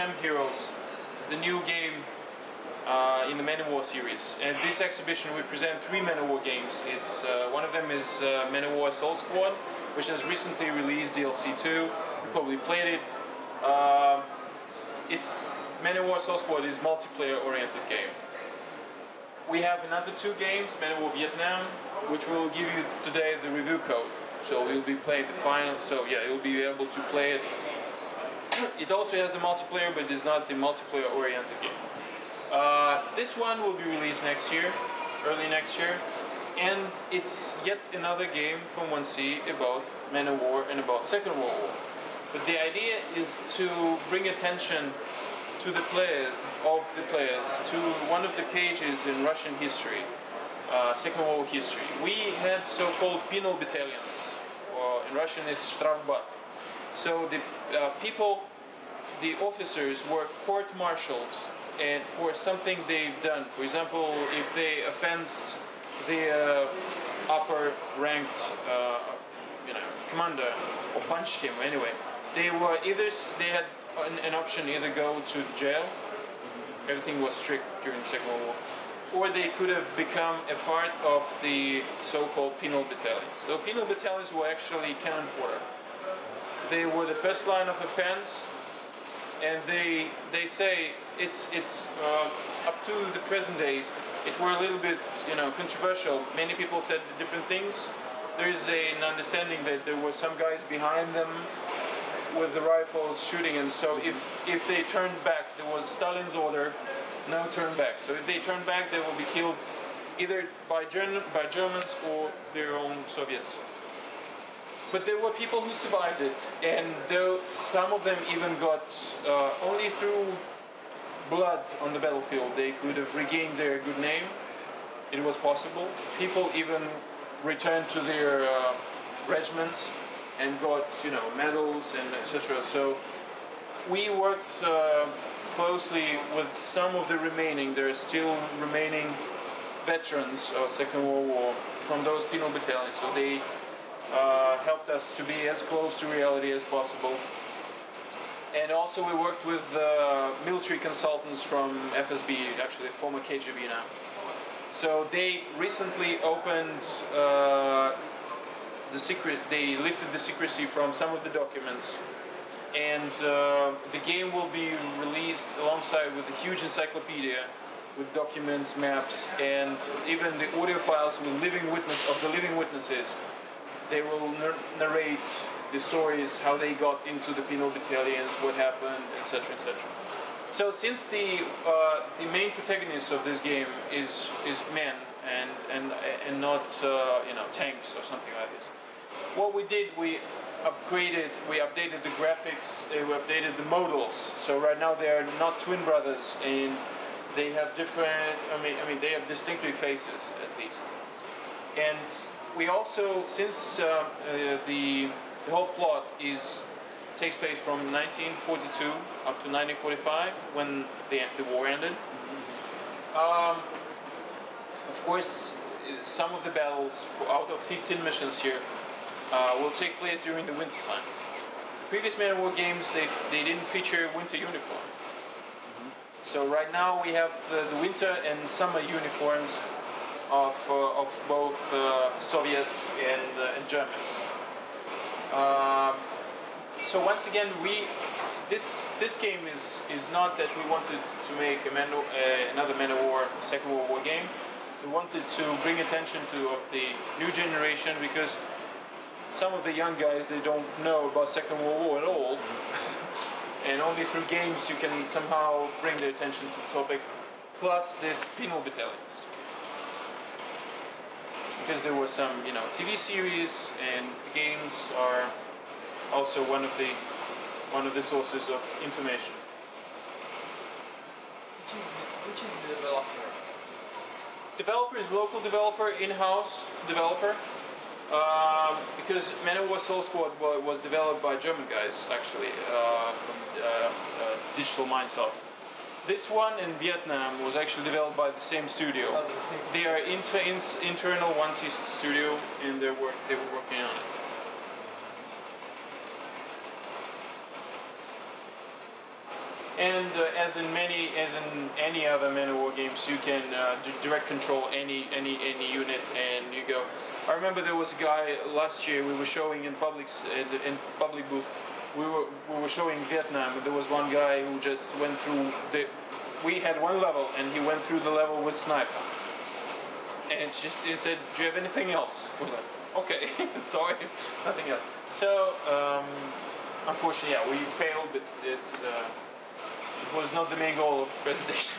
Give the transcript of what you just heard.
Vietnam Heroes is the new game in the Man of War series. And this exhibition we present 3 Man of War games. One of them is Man of War Soul Squad, which has recently released DLC 2. You probably played it. It's Man of War Soul Squad is multiplayer-oriented game. We have another 2 games, Man of War Vietnam, which will give you today the review code. So you'll be playing the final. So yeah, you'll be able to play it. It also has the multiplayer, but it's not the multiplayer-oriented game. This one will be released next year, early next year, and it's yet another game from 1C about Man of War and about Second World War. But the idea is to bring attention to the players, to one of the pages in Russian history, Second World War history. We had so-called penal battalions, or in Russian it's Strafbat. So the the officers were court-martialed and for something they've done. For example, if they offensed the upper-ranked, commander or punched him anyway, they had an option either go to jail. Everything was strict during the Second World War, or they could have become a part of the so-called penal battalions. So penal battalions were actually cannon fodder. They were the first line of offense. And they say it's up to the present days. It were a little bit controversial. Many people said different things. There is an understanding that there were some guys behind them with the rifles shooting, and so if they turned back, there was Stalin's order, no turn back. So if they turn back, they will be killed either by Germans or their own Soviets. But there were people who survived it, and though some of them even got only through blood on the battlefield, they could have regained their good name. It was possible. People even returned to their regiments and got medals and etc. So we worked closely with some of the remaining. There are still remaining veterans of Second World War from those penal battalions. So they helped us to be as close to reality as possible. And also we worked with military consultants from FSB, actually former KGB now. So they recently opened they lifted the secrecy from some of the documents. And the game will be released alongside with a huge encyclopedia with documents, maps, and even the audio files with living witnesses. They will narrate the stories, how they got into the penal battalions, what happened, etc., etc. So since the main protagonist of this game is men and not tanks or something like this, what we did, we updated the graphics, we updated the models. So right now they are not twin brothers, and they have different. They have distinctly faces at least, and. We also, since the whole plot takes place from 1942 up to 1945 when the war ended. Of course, some of the battles out of 15 missions here will take place during the winter time. Previous Man of War games they didn't feature winter uniform. So right now we have the winter and summer uniforms of both Soviets and Germans. So once again, this game is not that we wanted to make another Man of War, Second World War game. We wanted to bring attention to the new generation, because some of the young guys, they don't know about Second World War at all, and only through games you can somehow bring their attention to the topic. Plus this penal battalions. Because there were some, TV series, and games are also one of the sources of information. Which is the developer? Developer is local developer, in-house developer. Because Man of War Soul Squad was developed by German guys, actually, from Digital Mindsoft. This one in Vietnam was actually developed by the same studio. They are internal 1C studio, and they were working on it. And as in any other Man of War games, you can direct control any unit, and you go. I remember there was a guy last year we were showing in public booth. We were showing Vietnam, and there was one guy who just went through the. We had one level, and he went through the level with sniper. And it said, "Do you have anything else?" We're like, "Okay, sorry, nothing else." So unfortunately, yeah, we failed, but it was not the main goal of the presentation.